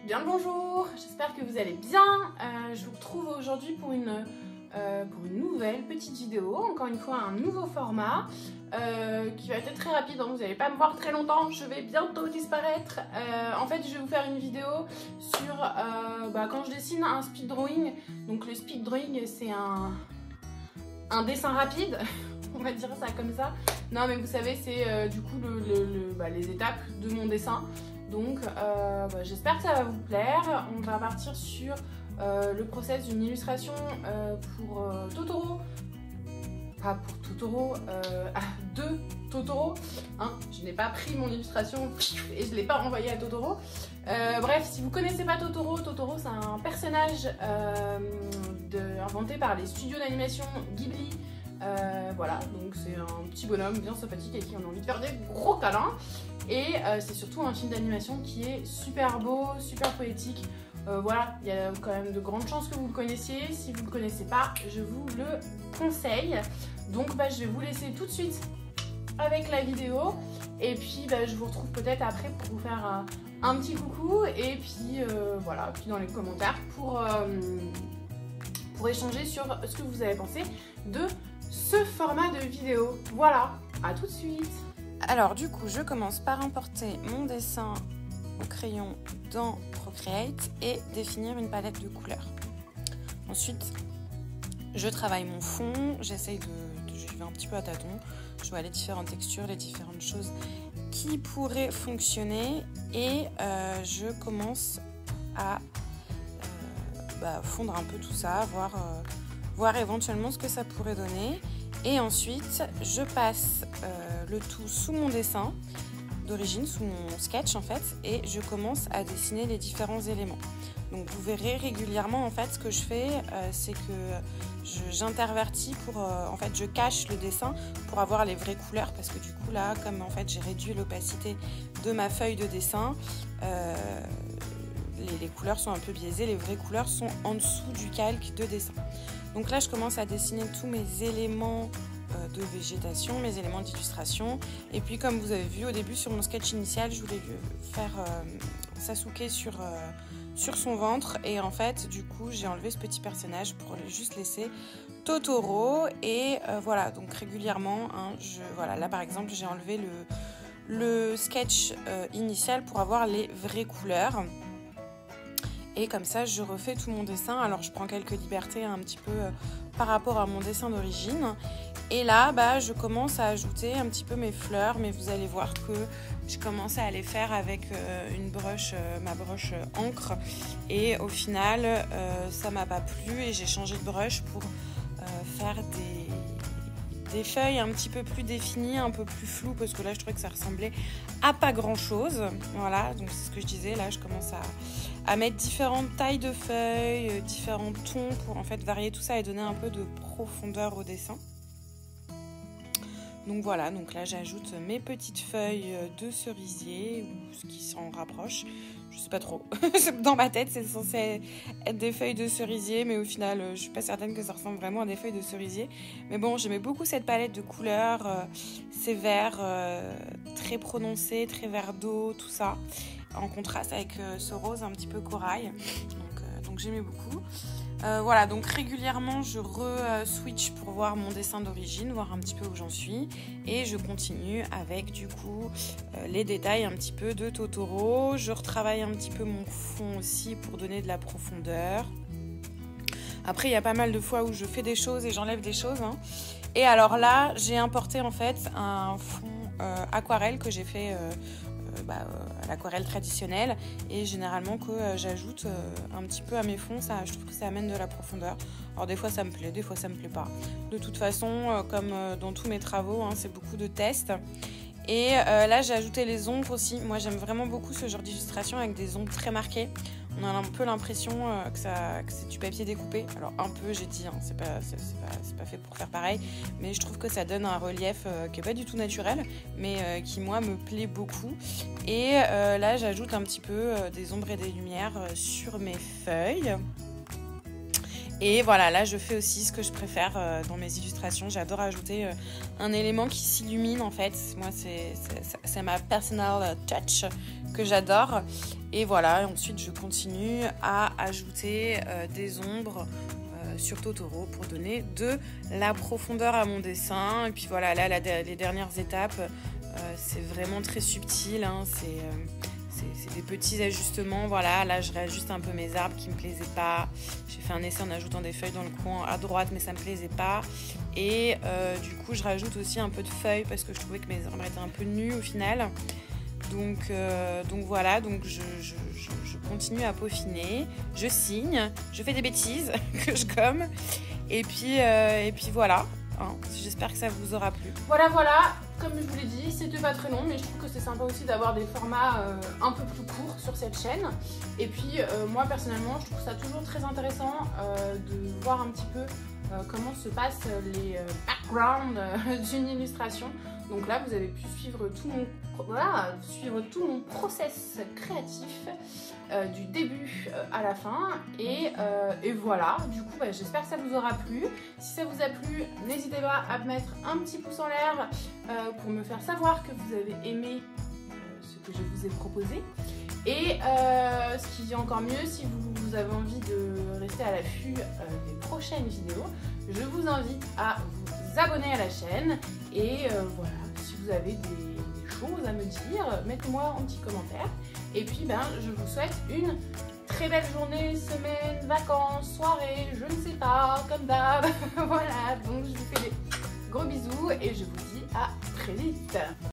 Bien le bonjour, j'espère que vous allez bien. Je vous retrouve aujourd'hui pour une nouvelle petite vidéo, encore une fois un nouveau format qui va être très rapide, hein. Vous n'allez pas me voir très longtemps, je vais bientôt disparaître. En fait je vais vous faire une vidéo sur quand je dessine un speed drawing. Donc le speed drawing c'est un dessin rapide, on va dire ça comme ça. Non mais vous savez c'est du coup les étapes de mon dessin. Donc j'espère que ça va vous plaire. On va partir sur le process d'une illustration pour Totoro. Pas pour Totoro, de Totoro. Hein, je n'ai pas pris mon illustration et je ne l'ai pas renvoyée à Totoro. Bref, si vous ne connaissez pas Totoro, Totoro c'est un personnage inventé par les studios d'animation Ghibli. Voilà, donc c'est un petit bonhomme bien sympathique avec qui on a envie de faire des gros câlins. Et c'est surtout un film d'animation qui est super beau, super poétique. Voilà, il y a quand même de grandes chances que vous le connaissiez. Si vous ne le connaissez pas, je vous le conseille. Donc je vais vous laisser tout de suite avec la vidéo. Et puis je vous retrouve peut-être après pour vous faire un petit coucou. Et puis voilà, puis dans les commentaires pour échanger sur ce que vous avez pensé de ce format de vidéo. Voilà, à tout de suite. Alors du coup, je commence par importer mon dessin au crayon dans Procreate et définir une palette de couleurs. Ensuite, je travaille mon fond, je vais un petit peu à tâtons, je vois les différentes textures, les différentes choses qui pourraient fonctionner et je commence à fondre un peu tout ça, voir éventuellement ce que ça pourrait donner. Et ensuite, je passe le tout sous mon dessin d'origine, sous mon sketch en fait, et je commence à dessiner les différents éléments. Donc vous verrez régulièrement en fait ce que je fais, c'est que j'intervertis je cache le dessin pour avoir les vraies couleurs, parce que du coup là, comme en fait j'ai réduit l'opacité de ma feuille de dessin, les couleurs sont un peu biaisées, les vraies couleurs sont en dessous du calque de dessin. Donc là, je commence à dessiner tous mes éléments de végétation, mes éléments d'illustration. Et puis, comme vous avez vu au début sur mon sketch initial, je voulais faire Sasuke sur son ventre. Et en fait, du coup, j'ai enlevé ce petit personnage pour juste laisser Totoro. Et voilà, donc régulièrement, là par exemple, j'ai enlevé le sketch initial pour avoir les vraies couleurs. Et comme ça, je refais tout mon dessin. Alors, je prends quelques libertés un petit peu par rapport à mon dessin d'origine. Et là, je commence à ajouter un petit peu mes fleurs. Mais vous allez voir que je commence à les faire avec ma broche encre. Et au final, ça m'a pas plu. Et j'ai changé de brush pour faire des feuilles un petit peu plus définies, un peu plus floues. Parce que là, je trouvais que ça ressemblait à pas grand-chose. Voilà, donc c'est ce que je disais. Là, je commence à mettre différentes tailles de feuilles, différents tons pour en fait varier tout ça et donner un peu de profondeur au dessin. Donc voilà, donc là j'ajoute mes petites feuilles de cerisier ou ce qui s'en rapproche, je sais pas trop. Dans ma tête c'est censé être des feuilles de cerisier, mais au final je suis pas certaine que ça ressemble vraiment à des feuilles de cerisier. Mais bon, j'aimais beaucoup cette palette de couleurs, ces verts très prononcés, très vert d'eau, tout ça, en contraste avec ce rose un petit peu corail, donc j'aimais beaucoup. Voilà, donc régulièrement je re-switch pour voir mon dessin d'origine, voir un petit peu où j'en suis, et je continue avec du coup les détails un petit peu de Totoro. Je retravaille un petit peu mon fond aussi pour donner de la profondeur. Après il y a pas mal de fois où je fais des choses et j'enlève des choses, hein. Et alors là j'ai importé en fait un fond aquarelle que j'ai fait à l'aquarelle traditionnelle, et généralement que j'ajoute un petit peu à mes fonds, ça, je trouve que ça amène de la profondeur. Alors des fois ça me plaît, des fois ça me plaît pas. De toute façon, comme dans tous mes travaux, hein, c'est beaucoup de tests. Et là j'ai ajouté les ombres aussi. Moi j'aime vraiment beaucoup ce genre d'illustration avec des ombres très marquées. On a un peu l'impression que c'est du papier découpé. Alors un peu, j'ai dit, hein, c'est pas fait pour faire pareil, mais je trouve que ça donne un relief qui est pas du tout naturel, mais qui moi me plaît beaucoup. Et là j'ajoute un petit peu des ombres et des lumières sur mes feuilles. Et voilà, là je fais aussi ce que je préfère dans mes illustrations. J'adore ajouter un élément qui s'illumine en fait. Moi c'est ma personal touch que j'adore. Et voilà, et ensuite je continue à ajouter des ombres sur Totoro pour donner de la profondeur à mon dessin. Et puis voilà, là les dernières étapes, c'est vraiment très subtil, hein, c'est des petits ajustements. Voilà, là je réajuste un peu mes arbres qui me plaisaient pas. J'ai fait un essai en ajoutant des feuilles dans le coin à droite, mais ça me plaisait pas. Et du coup je rajoute aussi un peu de feuilles parce que je trouvais que mes arbres étaient un peu nus au final. Donc voilà, donc je continue à peaufiner, je signe, je fais des bêtises que je gomme, et puis voilà, hein, j'espère que ça vous aura plu. Voilà, comme je vous l'ai dit, c'était pas très long, mais je trouve que c'est sympa aussi d'avoir des formats un peu plus courts sur cette chaîne. Et puis moi personnellement, je trouve ça toujours très intéressant de voir un petit peu comment se passent les backgrounds d'une illustration. Donc là, vous avez pu suivre tout mon process créatif du début à la fin. Et voilà, du coup, j'espère que ça vous aura plu. Si ça vous a plu, n'hésitez pas à mettre un petit pouce en l'air pour me faire savoir que vous avez aimé ce que je vous ai proposé. Et ce qui est encore mieux, si vous avez envie de rester à l'affût des prochaines vidéos, je vous invite à vous abonner à la chaîne. Et voilà, si vous avez des choses à me dire, mettez-moi en petit commentaire. Et puis je vous souhaite une très belle journée, semaine, vacances, soirée, je ne sais pas, comme d'hab. Voilà, donc je vous fais des gros bisous et je vous dis à très vite.